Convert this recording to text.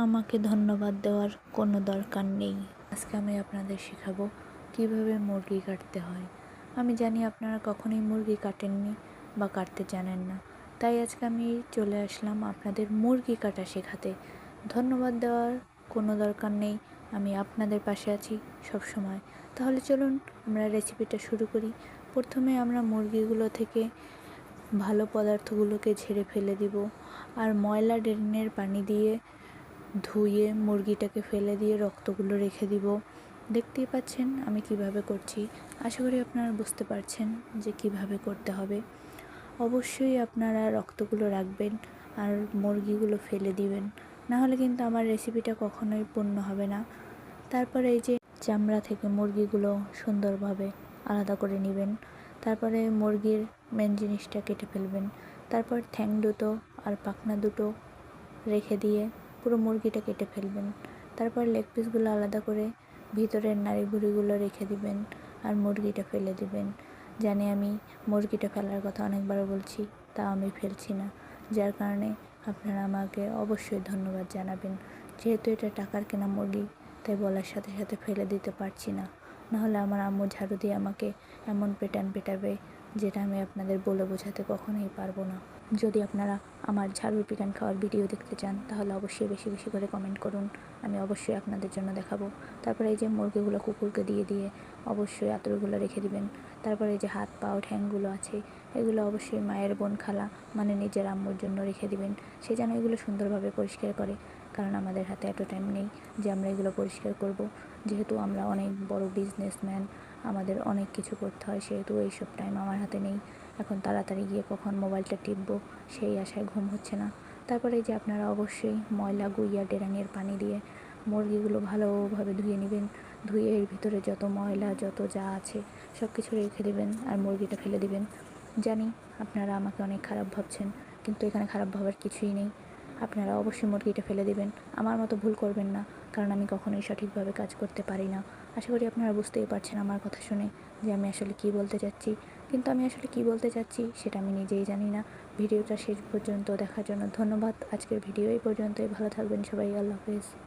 আমাকে ধন্যবাদ দেওয়ার কোনো দরকার নেই। আজকে আমি আপনাদের শেখাবো কিভাবে মুরগি কাটতে হয়। আমি জানি আপনারা কখনোই মুরগি কাটেননি বা কাটতে জানেন না, তাই আজকে আমি চলে আসলাম আপনাদের মুরগি কাটা শেখাতে। ধন্যবাদ দেওয়ার কোনো দরকার নেই, আমি আপনাদের পাশে আছি সব সময়। তাহলে চলুন আমরা রেসিপিটা শুরু করি। প্রথমে আমরা মুরগিগুলো থেকে ভালো পদার্থগুলোকে ঝেড়ে ফেলে দিব, আর ময়লা ড্রেনের পানি দিয়ে ধুয়ে মুরগিটাকে ফেলে দিয়ে রক্তগুলো রেখে দিব। দেখতেই পাচ্ছেন আমি কিভাবে করছি। আশা করি আপনারা বুঝতে পারছেন যে কিভাবে করতে হবে। অবশ্যই আপনারা রক্তগুলো রাখবেন আর মুরগিগুলো ফেলে দিবেন, না হলে কিন্তু আমার রেসিপিটা কখনোই পূর্ণ হবে না। তারপরে এই যে চামড়া থেকে মুরগিগুলো সুন্দরভাবে আলাদা করে নেবেন। তারপরে মুরগির মেন জিনিসটা কেটে ফেলবেন। তারপর ঠ্যাং দুটো আর পাখনা দুটো রেখে দিয়ে পুরো মুরগিটা কেটে ফেলবেন। তারপর লেগ পিসগুলো আলাদা করে ভিতরের নাড়ি ভুড়িগুলো রেখে দিবেন আর মুরগিটা ফেলে দিবেন। জানি আমি মুরগিটা ফেলার কথা অনেকবার বলছি, তা আমি ফেলছি না, যার কারণে আপনারা আমাকে অবশ্যই ধন্যবাদ জানাবেন। যেহেতু এটা টাকার কেনা মুরগি, তাই বলার সাথে সাথে ফেলে দিতে পারছি না, নাহলে আমার আম্মু ঝাড়ু দিয়ে আমাকে এমন পেটাবে যেটা আমি আপনাদের বলে বোঝাতে কখনোই পারবো না। যদি আপনারা আমার ঝাড়ুর পিটান খাওয়ার ভিডিও দেখতে চান তাহলে অবশ্যই বেশি বেশি করে কমেন্ট করুন, আমি অবশ্যই আপনাদের জন্য দেখাবো। তারপরে এই যে মুরগিগুলো কুকুরকে দিয়ে অবশ্যই আঁতড়গুলো রেখে দিবেন। তারপরে এই যে হাত পা ও ঠ্যাংগুলো আছে, এগুলো অবশ্যই মায়ের বোন খালা মানে নিজের আম্মুর জন্য রেখে দিবেন, সে যেন এগুলো সুন্দরভাবে পরিষ্কার করে। কারণ আমাদের হাতে এত টাইম নেই যে আমরা এগুলো পরিষ্কার করব। যেহেতু আমরা অনেক বড় বিজনেসম্যান, আমাদের অনেক কিছু করতে হয়, সেহেতু এইসব টাইম আমার হাতে নেই। এখন তাড়াতাড়ি গিয়ে কখন মোবাইলটা টিপবো সেই আশায় ঘুম হচ্ছে না। তারপরে এই যে আপনারা অবশ্যই ময়লা গুইয়া ডেরাঙের পানি দিয়ে মুরগিগুলো ভালোভাবে ধুয়ে নেবেন। ধুয়ে এর ভিতরে যত ময়লা যত যা আছে সব কিছু রেখে দেবেন আর মুরগিটা ফেলে দিবেন। জানি আপনারা আমাকে অনেক খারাপ ভাবছেন, কিন্তু এখানে খারাপ ভাবার কিছুই নেই। আপনারা অবশ্যই মুরগিটা ফেলে দেবেন, আমার মতো ভুল করবেন না, কারণ আমি কখনোই সঠিকভাবে কাজ করতে পারি না। আশা করি আপনারা বুঝতেই পারছেন আমার কথা শুনে যে আমি আসলে কী বলতে চাচ্ছি। কিন্তু আমি আসলে কী বলতে চাচ্ছি সেটা আমি নিজেই জানি না। ভিডিওটা শেষ পর্যন্ত দেখার জন্য ধন্যবাদ। আজকের ভিডিও এই পর্যন্তই। ভালো থাকবেন সবাই, আল্লাহ হাফেজ।